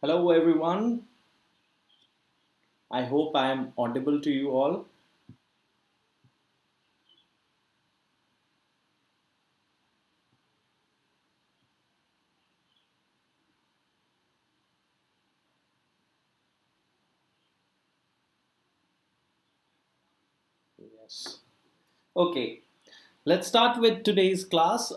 Hello everyone. I hope I am audible to you all. Yes. Okay. Let's start with today's class.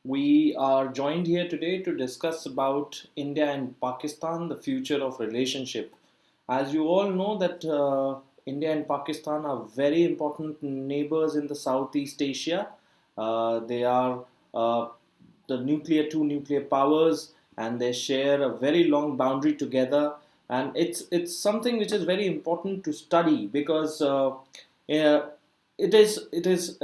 We are joined here today to discuss about India and Pakistan, the future of relationship. As you all know that India and Pakistan are very important neighbors in the Southeast Asia. They are uh, the two nuclear powers, and they share a very long boundary together. And it's something which is very important to study because it is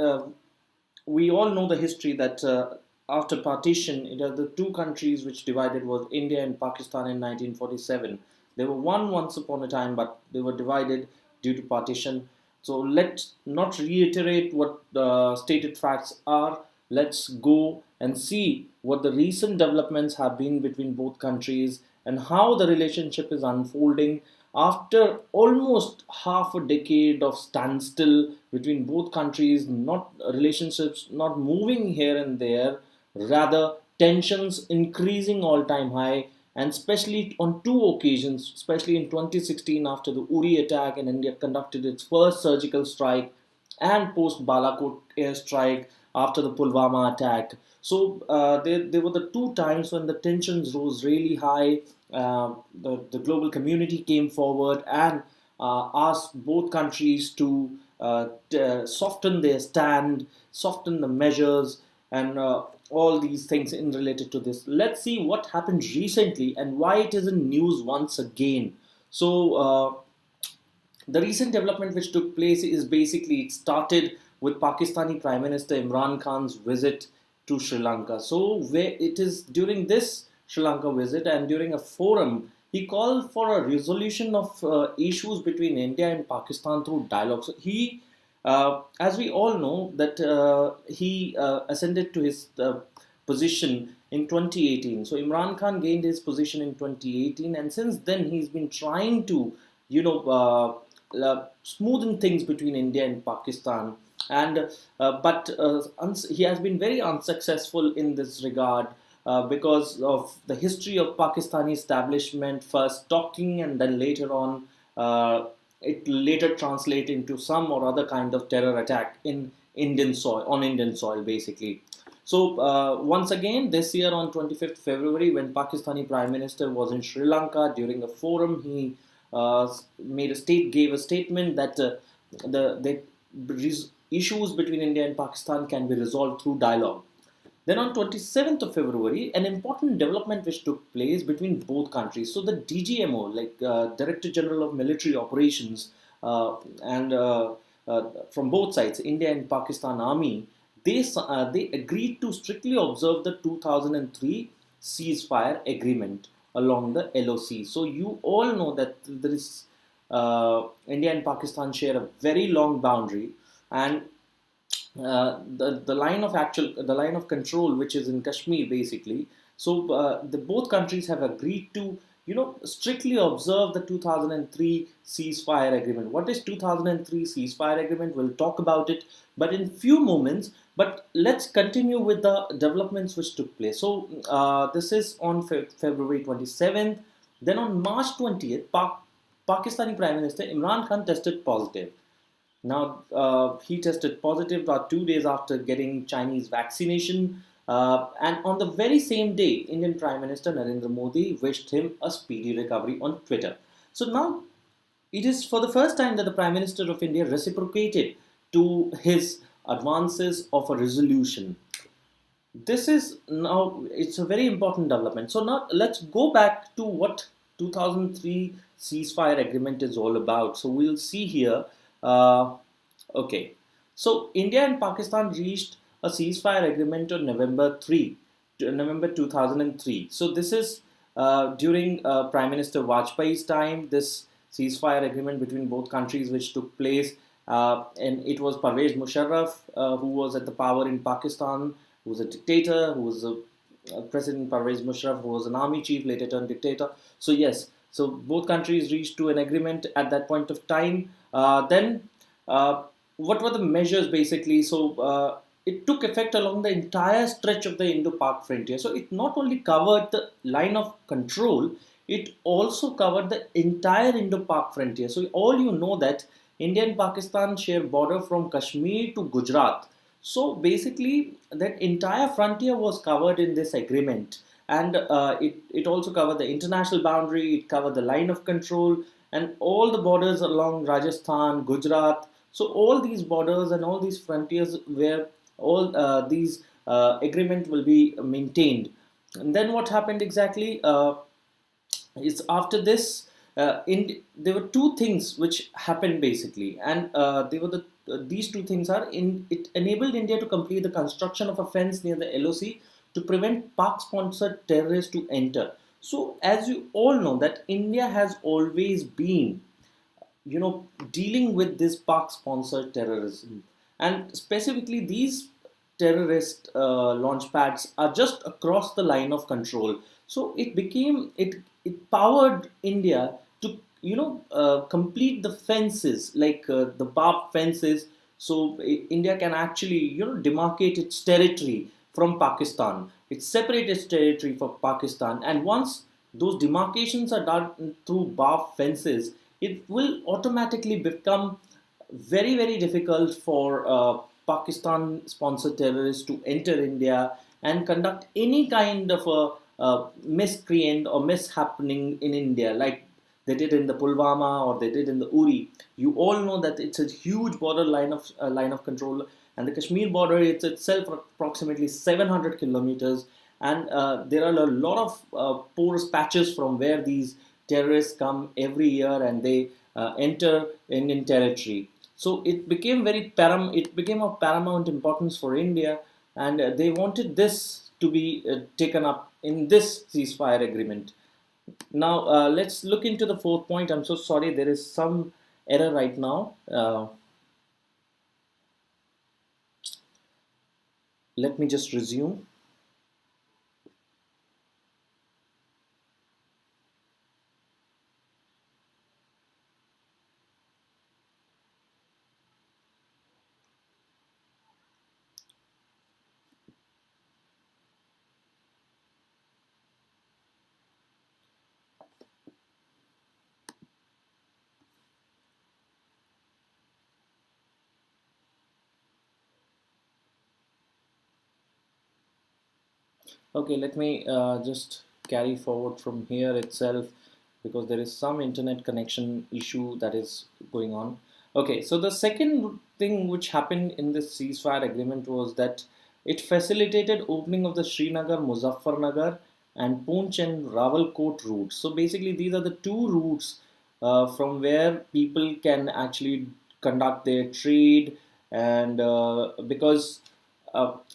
we all know the history that after partition, it are the two countries which divided was India and Pakistan in 1947. They were one once upon a time, but they were divided due to partition. So let's not reiterate what the stated facts are. Let's go and see what the recent developments have been between both countries and how the relationship is unfolding after almost half a decade of standstill between both countries, not relationships not moving here and there, rather tensions increasing all time high, and especially on two occasions, especially in 2016 after the Uri attack and India conducted its first surgical strike, and post Balakot airstrike after the Pulwama attack. So they were the two times when the tensions rose really high. The global community came forward and asked both countries to soften their stand, soften the measures, and all these things in related to this. Let's see what happened recently and why it is in news once again. So, the recent development which took place is basically it started with Pakistani Prime Minister Imran Khan's visit to Sri Lanka. So, where it is during this Sri Lanka visit and during a forum, he called for a resolution of issues between India and Pakistan through dialogue. So, as we all know, that he ascended to his position in 2018. So Imran Khan gained his position in 2018, and since then he's been trying to, you know, smoothen things between India and Pakistan. And he has been very unsuccessful in this regard because of the history of Pakistani establishment first talking and then later on it later translate into some or other kind of terror attack in Indian soil basically. So once again this year on 25th February, when Pakistani Prime Minister was in Sri Lanka during a forum, he gave a statement that the issues between India and Pakistan can be resolved through dialogue. Then on 27th of February, an important development which took place between both countries. So the DGMO, like Director General of Military Operations, and from both sides, India and Pakistan Army, they agreed to strictly observe the 2003 ceasefire agreement along the LOC. So you all know that there is India and Pakistan share a very long boundary, and the line of the line of control which is in Kashmir basically. So the both countries have agreed to strictly observe the 2003 ceasefire agreement. What is 2003 ceasefire agreement? We'll talk about it, but in few moments. But let's continue with the developments which took place. So this is on February 27th. Then on March 20th, Pakistani Prime Minister Imran Khan tested positive. Now, he tested positive about 2 days after getting Chinese vaccination. And on the very same day, Indian Prime Minister Narendra Modi wished him a speedy recovery on Twitter. So now, it is for the first time that the Prime Minister of India reciprocated to his advances of a resolution. This is now, it's a very important development. So now, let's go back to what 2003 ceasefire agreement is all about. So we'll see here. Okay, so India and Pakistan reached a ceasefire agreement on November 2003. So this is during Prime Minister Vajpayee's time. This ceasefire agreement between both countries, which took place, and it was Parvez Musharraf who was at the power in Pakistan, who was a dictator, who was President Parvez Musharraf, who was an army chief, later turned dictator. So yes, so both countries reached to an agreement at that point of time. Then, uh, what were the measures basically? So it took effect along the entire stretch of the Indo-Pak frontier. So it not only covered the line of control, it also covered the entire Indo-Pak frontier. So all you know that India and Pakistan share border from Kashmir to Gujarat. So basically, that entire frontier was covered in this agreement, and it also covered the international boundary. It covered the line of control and all the borders along Rajasthan, Gujarat. So all these borders and all these frontiers where all these agreement will be maintained. And then what happened exactly? It's after this, there were two things which happened basically, and they were these two things are in it enabled India to complete the construction of a fence near the LOC to prevent Pak sponsored terrorists to enter. So as you all know that India has always been, dealing with this Pak sponsored terrorism, and specifically these terrorist launch pads are just across the line of control. So it powered India to complete the fences, like the barbed fences, so India can actually demarcate its territory from Pakistan. It separates its territory from Pakistan, and once those demarcations are done through barbed fences, it will automatically become very difficult for Pakistan sponsored terrorists to enter India and conduct any kind of a miscreant or mishappening in India, like they did in the Pulwama or they did in the Uri. You all know that it's a huge border line of control, and the Kashmir border it's itself approximately 700 kilometers, and there are a lot of porous patches from where these terrorists come every year and they enter Indian territory. So it became of paramount importance for India, and they wanted this to be taken up in this ceasefire agreement. Now let's look into the fourth point. I'm so sorry, there is some error right now. Let me just resume. Okay, let me just carry forward from here itself, because there is some internet connection issue that is going on. Okay, so the second thing which happened in this ceasefire agreement was that it facilitated opening of the Srinagar, Muzaffarnagar, and Poonch and Rawalkot routes. So basically, these are the two routes from where people can actually conduct their trade, and because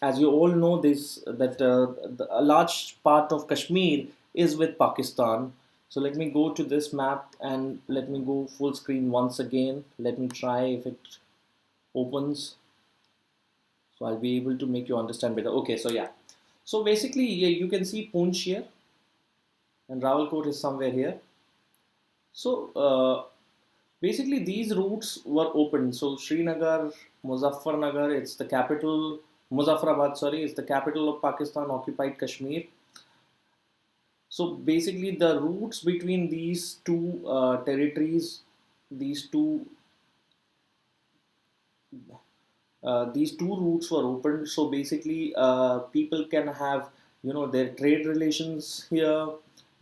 as you all know this that a large part of Kashmir is with Pakistan. So let me go to this map and let me go full screen once again. Let me try if it opens. So I'll be able to make you understand better. Okay, so yeah. So basically, yeah, you can see Poonch here and Rawalkot is somewhere here. So basically, these routes were opened. So Srinagar, Muzaffarnagar, it's the capital. Muzaffarabad, sorry, is the capital of Pakistan occupied Kashmir. So basically, the routes between these two territories, these two these two routes were opened. So basically, people can have their trade relations here.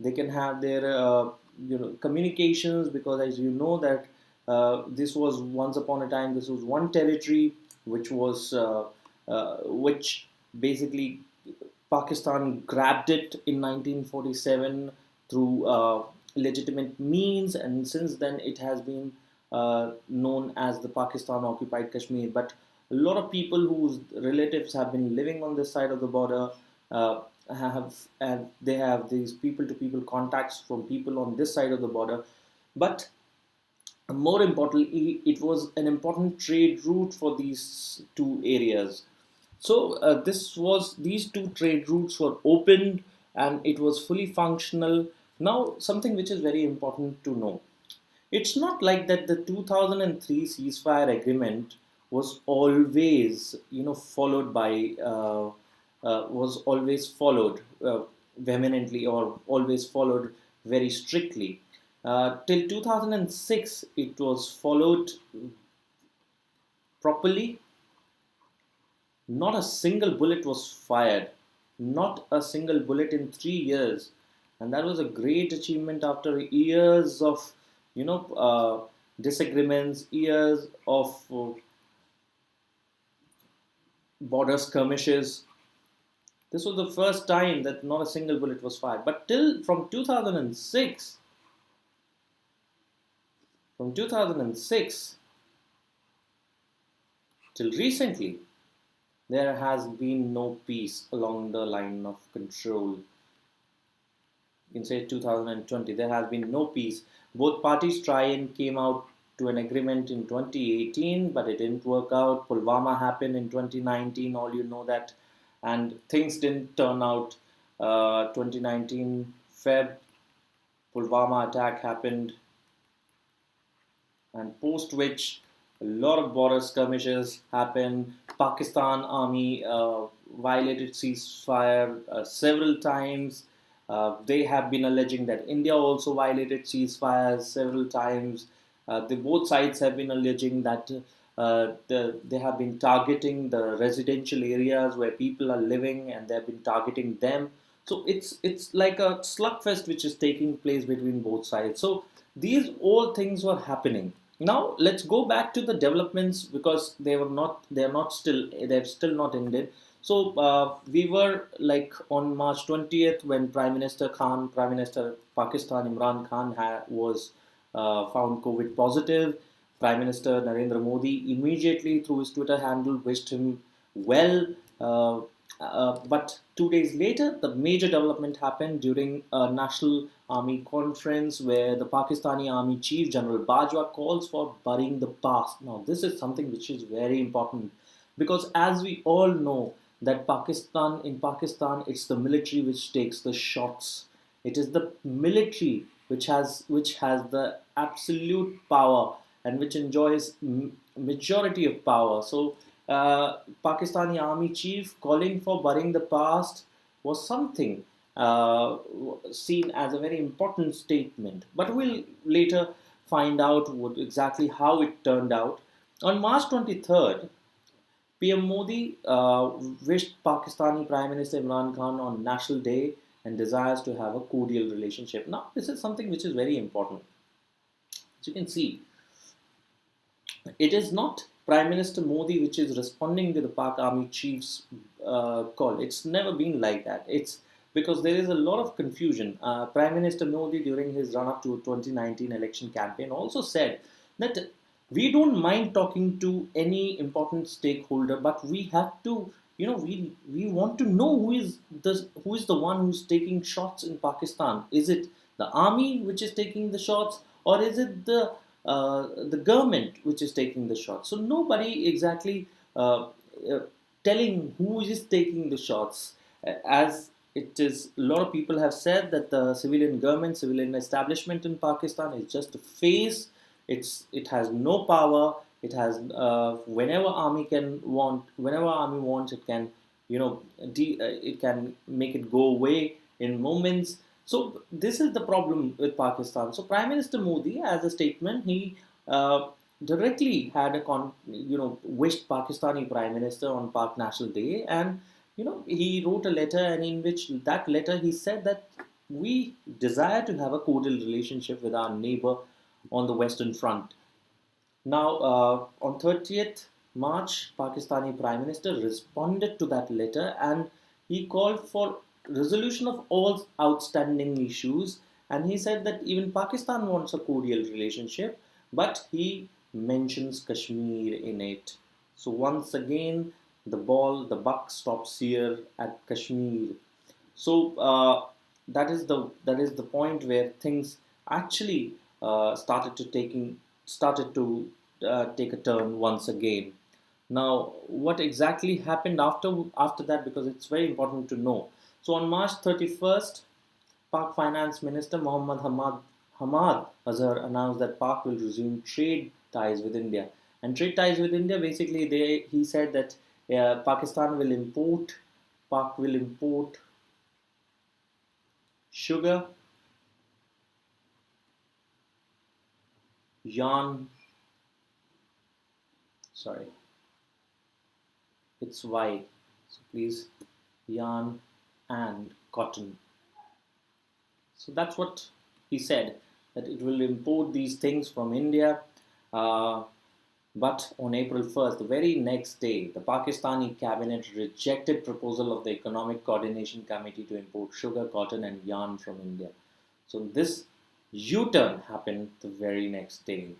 They can have their communications, because as you know that this was once upon a time, this was one territory which basically Pakistan grabbed it in 1947 through legitimate means, and since then it has been known as the Pakistan occupied Kashmir. But a lot of people whose relatives have been living on this side of the border uh, have and they have these people to people contacts from people on this side of the border. But more importantly, it was an important trade route for these two areas. So these two trade routes were opened and it was fully functional. Now, something which is very important to know. It's not like that the 2003 ceasefire agreement was always, followed by, was always followed vehemently or always followed very strictly. Till 2006, it was followed properly. Not a single bullet was fired, not a single bullet in 3 years, and that was a great achievement after years of, disagreements, years of border skirmishes. This was the first time that not a single bullet was fired. But till from 2006 till recently, there has been no peace along the line of control. You can say 2020, there has been no peace. Both parties try and came out to an agreement in 2018, but it didn't work out. Pulwama happened in 2019, all you know that, and things didn't turn out. 2019 Feb, Pulwama attack happened, and post which a lot of border skirmishes happened. Pakistan army violated ceasefire several times. They have been alleging that India also violated ceasefires several times. Both sides have been alleging that they have been targeting the residential areas where people are living, and they have been targeting them. So it's like a slugfest which is taking place between both sides. So these all things were happening. Now let's go back to the developments, because they've still not ended. So we were like on March 20th, when Prime Minister Pakistan Imran Khan was found COVID positive. Prime Minister Narendra Modi immediately through his Twitter handle wished him well. Uh, but 2 days later, the major development happened during a National Army conference where the Pakistani Army Chief General Bajwa calls for burying the past. Now, this is something which is very important, because, as we all know, that Pakistan, it's the military which takes the shots. It is the military which has the absolute power, and which enjoys majority of power. So, Pakistani army chief calling for burying the past was something seen as a very important statement. But we'll later find out exactly how it turned out. On March 23rd, PM Modi wished Pakistani Prime Minister Imran Khan on National Day and desires to have a cordial relationship. Now, this is something which is very important. As you can see, it is not Prime Minister Modi which is responding to the Pak Army Chief's call. It's never been like that. It's because there is a lot of confusion. Prime Minister Modi, during his run up to 2019 election campaign, also said that we don't mind talking to any important stakeholder, but we have to, we want to know who is the one who's taking shots in Pakistan. Is it the army which is taking the shots, or is it the government which is taking the shots? So nobody exactly telling who is taking the shots. As it is, a lot of people have said that the civilian establishment in Pakistan is just a face. It has no power. It has whenever army wants, it can, it can make it go away in moments. So this is the problem with Pakistan. So Prime Minister Modi, as a statement, he directly had wished Pakistani Prime Minister on Pak National Day, and he wrote a letter, and in which that letter he said that we desire to have a cordial relationship with our neighbor on the Western Front. Now, on 30th March, Pakistani Prime Minister responded to that letter, and he called for resolution of all outstanding issues, and he said that even Pakistan wants a cordial relationship, but he mentions Kashmir in it. So once again, the buck stops here at Kashmir. So that is the point where things actually started to take a turn once again. Now, what exactly happened after that? Because it's very important to know. So, on March 31st, Pak Finance Minister Hamad Azhar announced that Pak will resume trade ties with India. And trade ties with India, basically, he said that Pakistan will import, Pak will import sugar, yarn, sorry, it's Y. So please, yarn and cotton. So that's what he said, that it will import these things from India. Uh, but on April 1st, the very next day, the Pakistani cabinet rejected proposal of the Economic Coordination Committee to import sugar, cotton and yarn from India. So this U-turn happened the very next day.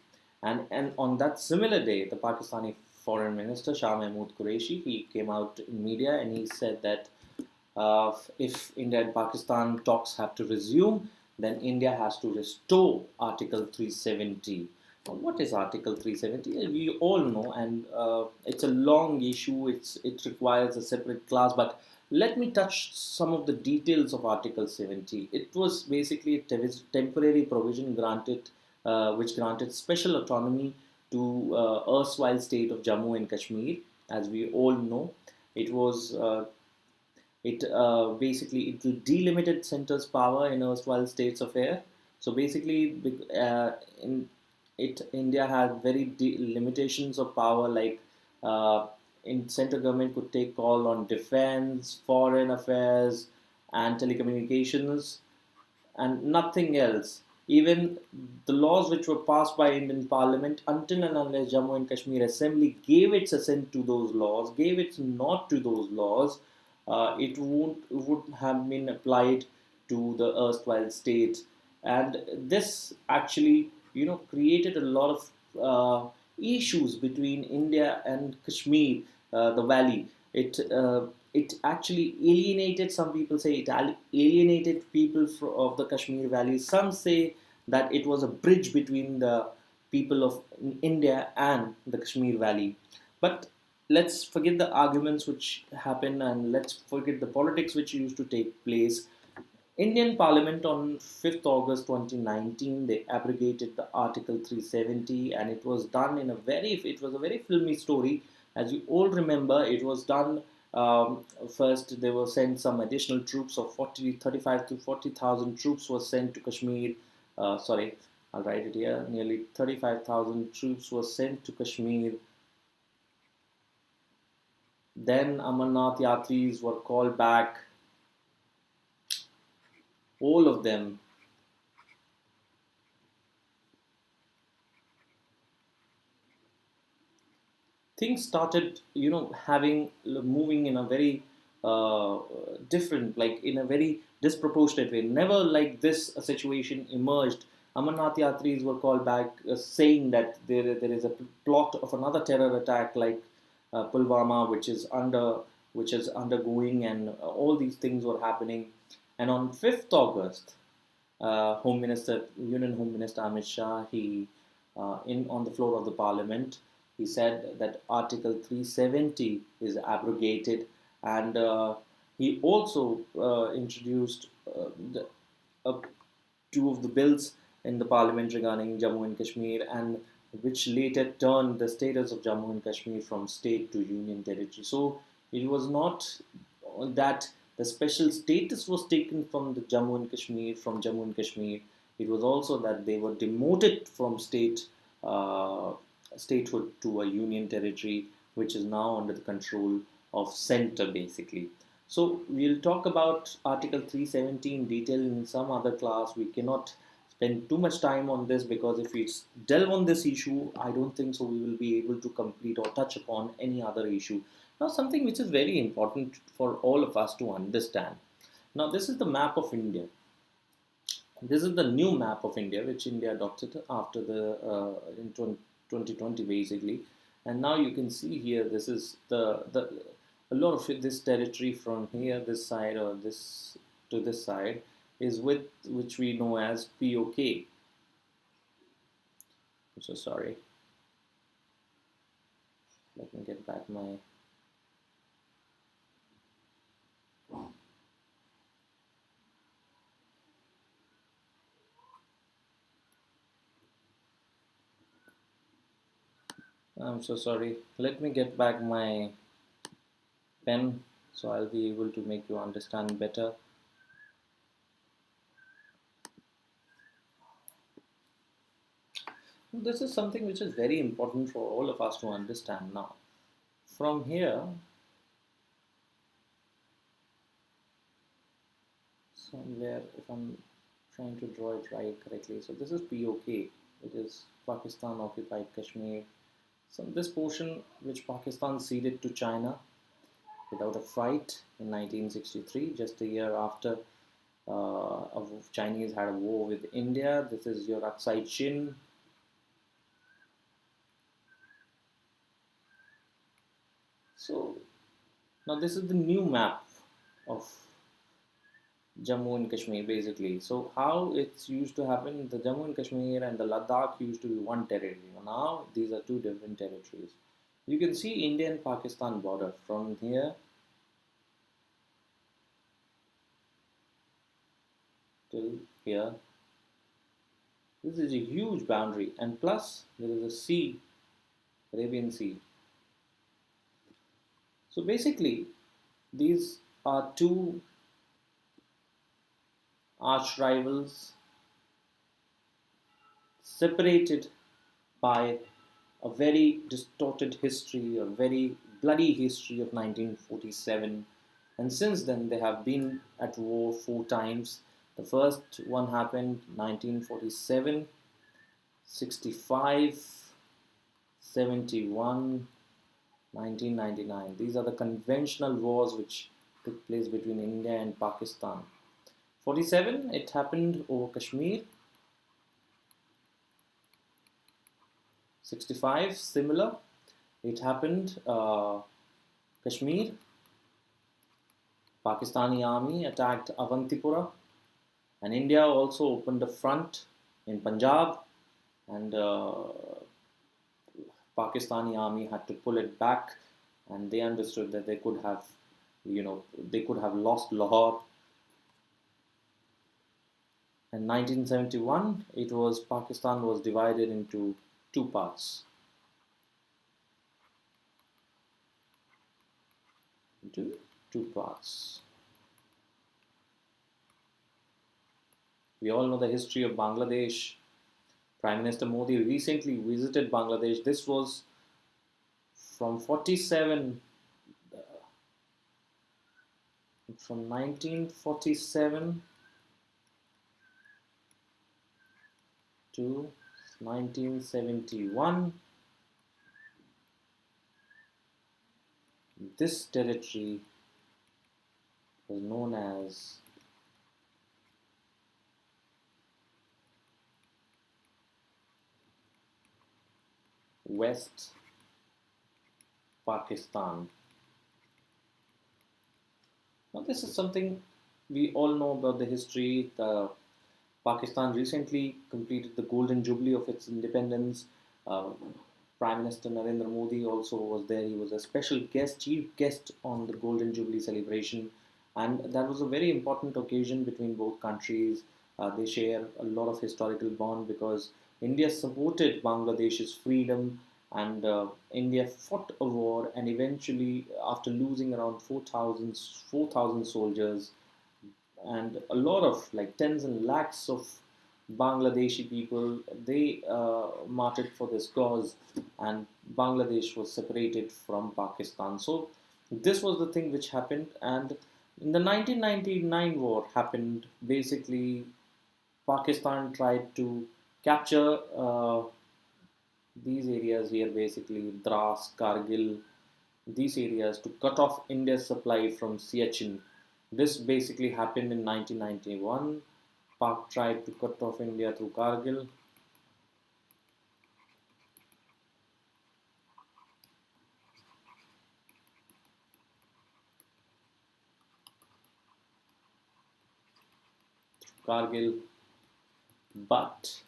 And on that similar day, the Pakistani Foreign Minister Shah Mahmood Qureshi, he came out in media and he said that if India and Pakistan talks have to resume, then India has to restore Article 370. Now, what is Article 370? We all know, and it's a long issue. It requires a separate class, but let me touch some of the details of Article 70. It was basically a temporary provision which granted special autonomy to erstwhile state of Jammu and Kashmir. As we all know, it was basically it delimited centre's power in erstwhile states affair. So basically, in it India had very limitations of power, like in central government could take call on defense, foreign affairs, and telecommunications, and nothing else. Even the laws which were passed by Indian Parliament, until and unless Jammu and Kashmir Assembly gave its assent to those laws, gave its nod to those laws, it would have been applied to the erstwhile state. And this actually, created a lot of issues between India and Kashmir, the valley. It actually alienated. Some people say it alienated people of the Kashmir Valley. Some say that it was a bridge between the people of India and the Kashmir Valley. But let's forget the arguments which happened and let's forget the politics which used to take place. Indian Parliament on 5th August 2019, they abrogated the Article 370, and it was a very filmy story. As you all remember, it was done. First, they were sent some additional troops of 35 to 40,000 troops were sent to Kashmir. Sorry, I'll write it here. Nearly 35,000 troops were sent to Kashmir. Then Amarnath Yatris were called back, all of them. Things started, having moving in a very different, like in a very disproportionate way. Never like this a situation emerged. Amarnath Yatris were called back, saying that there is a plot of another terror attack like Pulwama, which is undergoing, and all these things were happening. And on 5th August, Union Home Minister Amit Shah, he in on the floor of the Parliament, he said that Article 370 is abrogated, and he also introduced uh, two of the bills in the Parliament regarding Jammu and Kashmir, and which later turned the status of Jammu and Kashmir from state to union territory. So it was not that the special status was taken from Jammu and Kashmir. It was also that they were demoted from uh, statehood to a union territory, which is now under the control of center basically. So we'll talk about Article 370 in detail in some other class. We cannot spend too much time on this because if we delve on this issue, I don't think so we will be able to complete or touch upon any other issue. Now, something which is very important for all of us to understand. Now, this is the map of India. This is the new map of India, which India adopted after in 2020, basically. And now you can see here, this is the a lot of this territory from here, this side, or this to this side, is with which we know as POK. I'm so sorry. Let me get back my. I'm so sorry. Let me get back my pen so I'll be able to make you understand better. This is something which is very important for all of us to understand now. From here, somewhere, if I'm trying to draw it right correctly, so this is POK, it is Pakistan occupied Kashmir. So this portion which Pakistan ceded to China without a fight in 1963, just a year after Chinese had a war with India. This is your Aksai Chin. So now this is the new map of Jammu and Kashmir basically. So how it's used to happen, the Jammu and Kashmir and the Ladakh used to be one territory. Now these are two different territories. You can see India and Pakistan border from here till here. This is a huge boundary, and plus there is a sea, Arabian Sea. So basically these are two arch rivals separated by a very distorted history, a very bloody history of 1947. And since then, they have been at war 4 times. The first one happened 1947, 65, 71, 1999. These are the conventional wars which took place between India and Pakistan. 47, it happened over Kashmir. 65, similar. It happened Kashmir. Pakistani army attacked Avantipura, and India also opened a front in Punjab, and Pakistani army had to pull it back, and they understood that they could have, they could have lost Lahore. In 1971, it was Pakistan was divided into two parts. Into two parts. We all know the history of Bangladesh. Prime Minister Modi recently visited Bangladesh. This was from 47, from 1947 to 1971. This territory was known as West Pakistan. Now, this is something we all know about the history. Pakistan recently completed the golden jubilee of its independence. Prime Minister Narendra Modi also was there. He was a special guest, chief guest on the golden jubilee celebration, and that was a very important occasion between both countries. They share a lot of historical bond because India supported Bangladesh's freedom, and India fought a war, and eventually, after losing around 4,000 soldiers and a lot of like tens and lakhs of Bangladeshi people, they martyred for this cause, and Bangladesh was separated from Pakistan. So this was the thing which happened, and in the 1999 war happened. Basically, Pakistan tried to capture these areas here, basically Dras, Kargil, these areas to cut off India's supply from Siachen. This basically happened in 1991. Pak tried to cut off India through Kargil. Kargil, but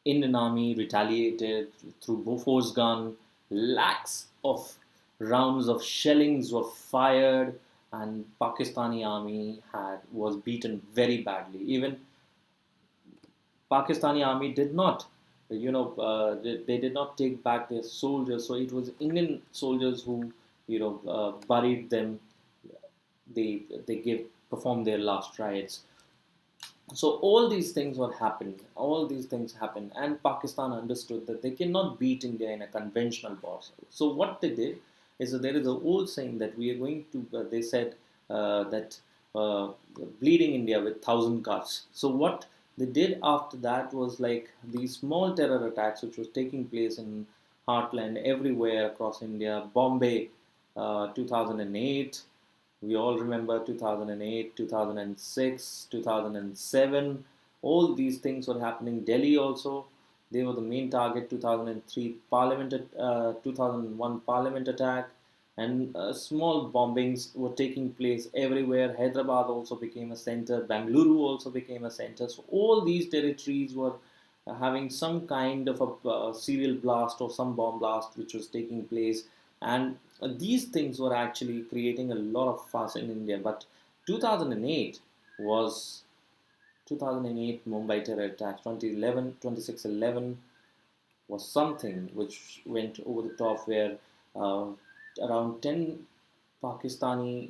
Indian army retaliated through Bofors gun, lakhs of rounds of shellings were fired, and Pakistani army had was beaten very badly. Even Pakistani army did not, they did not take back their soldiers. So it was Indian soldiers who, buried them. They give performed their last rites. So all these things were happened. All these things happened, and Pakistan understood that they cannot beat India in a conventional war. So what they did is that there is an old saying that we are going to. They said that uh, bleeding India with thousand cuts. So what they did after that was like these small terror attacks, which was taking place in heartland everywhere across India. Bombay, 2008. We all remember 2008, 2006, 2007. All these things were happening. Delhi also, they were the main target. 2003 Parliament, 2001 Parliament attack, and small bombings were taking place everywhere. Hyderabad also became a center. Bangalore also became a center. So all these territories were having some kind of a serial blast or some bomb blast which was taking place, and these things were actually creating a lot of fuss in India. But 2008 was 2008 Mumbai terror attacks. 2011, 26/11 was something which went over the top, where uh, around 10 Pakistani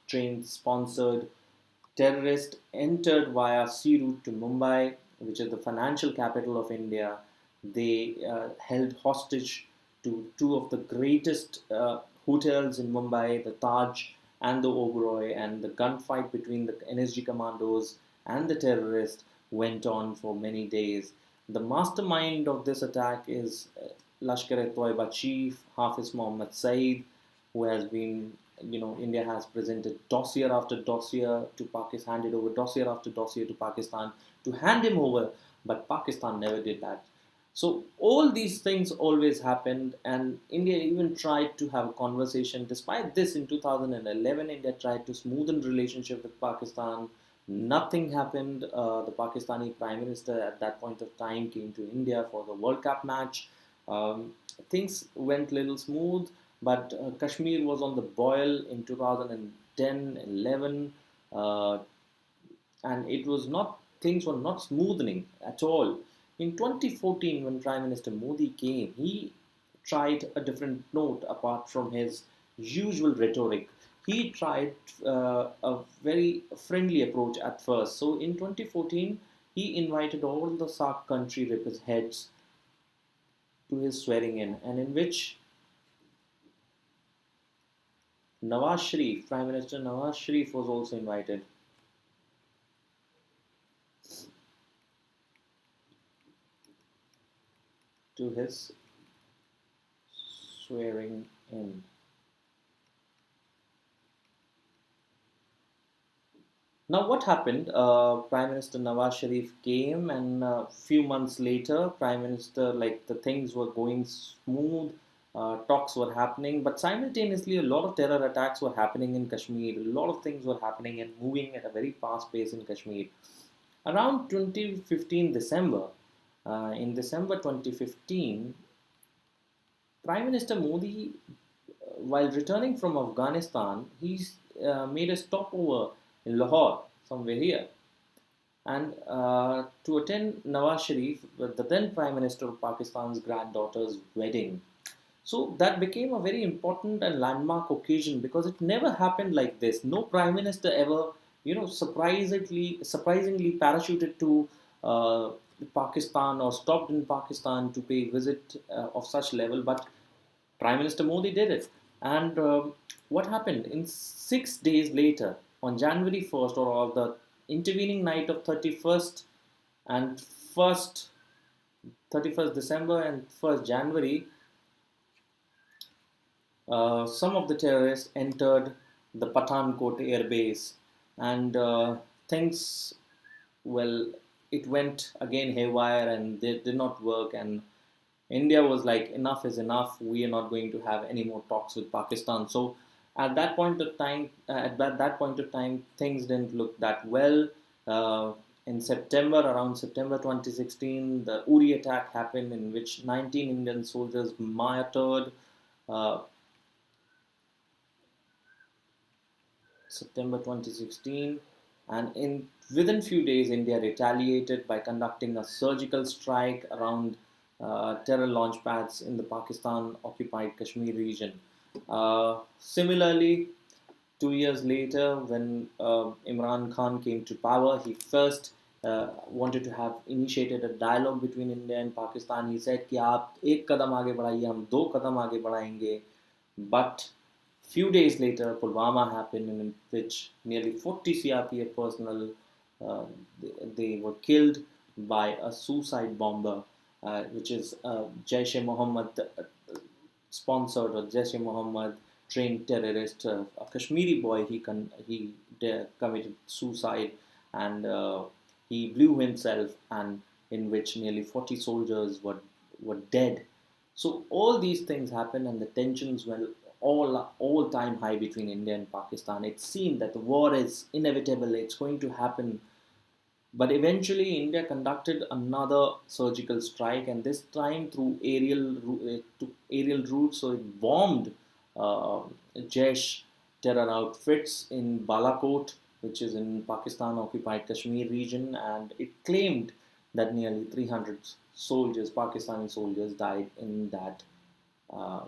train sponsored terrorists entered via sea route to Mumbai, which is the financial capital of India. They held hostage to two of the greatest hotels in Mumbai, the Taj and the Oberoi, and the gunfight between the NSG commandos and the terrorists went on for many days. The mastermind of this attack is Lashkar-e-Toiba chief Hafiz Mohammed Saeed, who has been, India has presented dossier after dossier to Pakistan, handed over dossier after dossier to Pakistan to hand him over, but Pakistan never did that. So all these things always happened, and India even tried to have a conversation. Despite this, in 2011, India tried to smoothen relationship with Pakistan. Nothing happened. The Pakistani Prime Minister at that point of time came to India for the World Cup match. Things went a little smooth, but Kashmir was on the boil in 2010-11, uh, and it was not things were not smoothening at all. In 2014, when Prime Minister Modi came, he tried a different note apart from his usual rhetoric. He tried a very friendly approach at first. So in 2014, he invited all the SAARC country heads to his swearing in, and in which Nawaz Sharif, Prime Minister Nawaz Sharif, was also invited to his swearing in. Now, what happened? Prime Minister Nawaz Sharif came, and a few months later, Prime Minister, like the things were going smooth, talks were happening, but simultaneously, a lot of terror attacks were happening in Kashmir. A lot of things were happening and moving at a very fast pace in Kashmir. Around 2015 December, in December 2015, Prime Minister Modi, while returning from Afghanistan, he made a stopover in Lahore, somewhere here, and to attend Nawaz Sharif, the then Prime Minister of Pakistan's granddaughter's wedding. So that became a very important and landmark occasion, because it never happened like this. No Prime Minister ever, surprisingly parachuted to uh, Pakistan or stopped in Pakistan to pay visit of such level. But Prime Minister Modi did it. And what happened? In 6 days later, on January 1st, or the intervening night of 31st and 1st, 31st December and 1st January, some of the terrorists entered the Pathankot air base, and things, well, it went again haywire, and they did not work. And India was like, enough is enough. We are not going to have any more talks with Pakistan. So at that point of time, things didn't look that well. Uh, in September, around September 2016, the Uri attack happened in which 19 Indian soldiers martyred. Uh, September 2016, and in within few days, India retaliated by conducting a surgical strike around terror launch pads in the Pakistan-occupied Kashmir region. Similarly, 2 years later, when Imran Khan came to power, he first wanted to have initiated a dialogue between India and Pakistan. He said कि आप एक कदम आगे बढ़ाइए, हम दो कदम आगे बढ़ाएंगे. But few days later, Pulwama happened, in which nearly 40 CRPF personnel they were killed by a suicide bomber, which is Jaish-e-Mohammed sponsored or Jaish-e-Mohammed trained terrorist, a Kashmiri boy. He committed suicide, and he blew himself, and in which nearly 40 soldiers were dead. So all these things happened, and the tensions were all time high between India and Pakistan. It seemed that the war is inevitable; it's going to happen. But eventually, India conducted another surgical strike, and this time through aerial route. So it bombed uh, Jaish terror outfits in Balakot, which is in Pakistan-occupied Kashmir region, and it claimed that nearly 300 soldiers, Pakistani soldiers, died in that uh,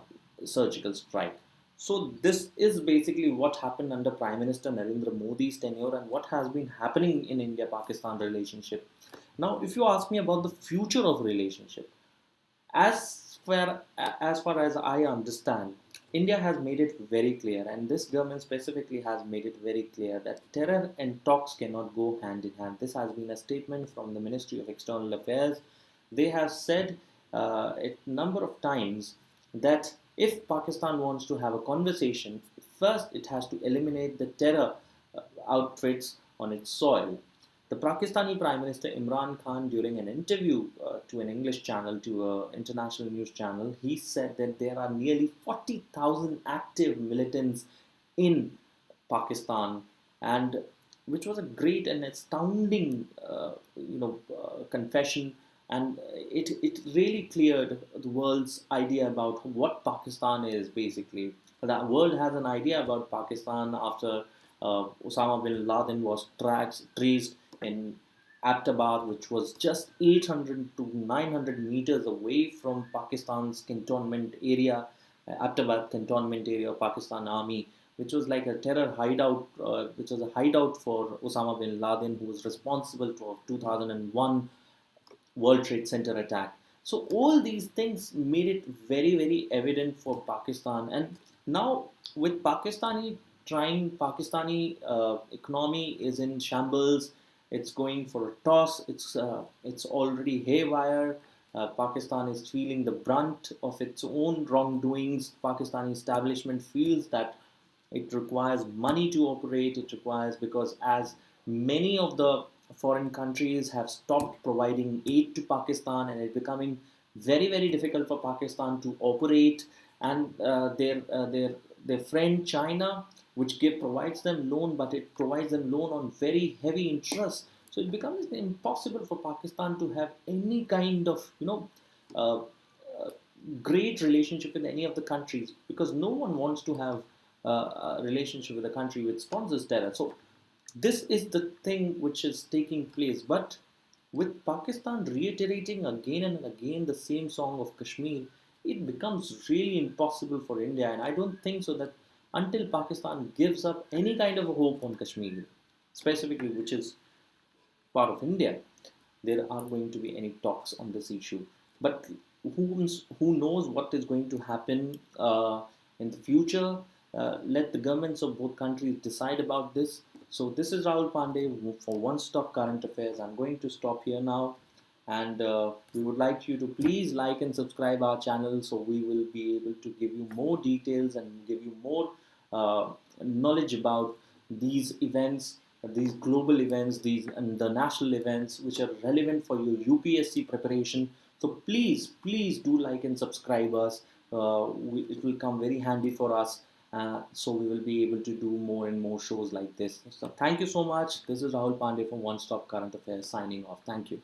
surgical strike. So this is basically what happened under Prime Minister Narendra Modi's tenure and what has been happening in India-Pakistan relationship. Now, if you ask me about the future of relationship, as far as I understand, India has made it very clear, and this government specifically has made it very clear that terror and talks cannot go hand in hand. This has been a statement from the Ministry of External Affairs. They have said a number of times that if Pakistan wants to have a conversation, first it has to eliminate the terror outfits on its soil. The Pakistani Prime Minister Imran Khan, during an interview to an English channel, to an international news channel, he said that there are nearly 40,000 active militants in Pakistan, and which was a great and astounding, confession, and it really cleared the world's idea about what Pakistan is basically. The world has an idea about Pakistan after Osama bin Laden was traced in Abbottabad, which was just 800 to 900 meters away from Pakistan's cantonment area, Abbottabad cantonment area of Pakistan Army, which was like a terror hideout, which was a hideout for Osama bin Laden, who was responsible for 2001 World Trade Center attack. So all these things made it very, very evident for Pakistan. And now with Pakistani economy is in shambles. It's going for a toss. It's already haywire. Pakistan is feeling the brunt of its own wrongdoings. Pakistani establishment feels that it requires money to operate. It requires, because as many of the foreign countries have stopped providing aid to Pakistan, and it's becoming very, very difficult for Pakistan to operate. And their friend China, which provides them loan, but it provides them loan on very heavy interest. So it becomes impossible for Pakistan to have any kind of uh, great relationship with any of the countries, because no one wants to have a relationship with a country which sponsors terror. So this is the thing which is taking place. But with Pakistan reiterating again and again the same song of Kashmir, it becomes really impossible for India. And I don't think so that until Pakistan gives up any kind of hope on Kashmir, specifically, which is part of India, there are going to be any talks on this issue. But who knows what is going to happen in the future? Let the governments of both countries decide about this. So this is Rahul Pandey for One Stop Current Affairs. I'm going to stop here now, and we would like you to please like and subscribe our channel, so we will be able to give you more details and give you more knowledge about these events, these global events, these and the national events which are relevant for your UPSC preparation. So please do like and subscribe us. It will come very handy for us. So we will be able to do more and more shows like this. So thank you so much. This is Rahul Pandey from One Stop Current Affairs signing off. Thank you.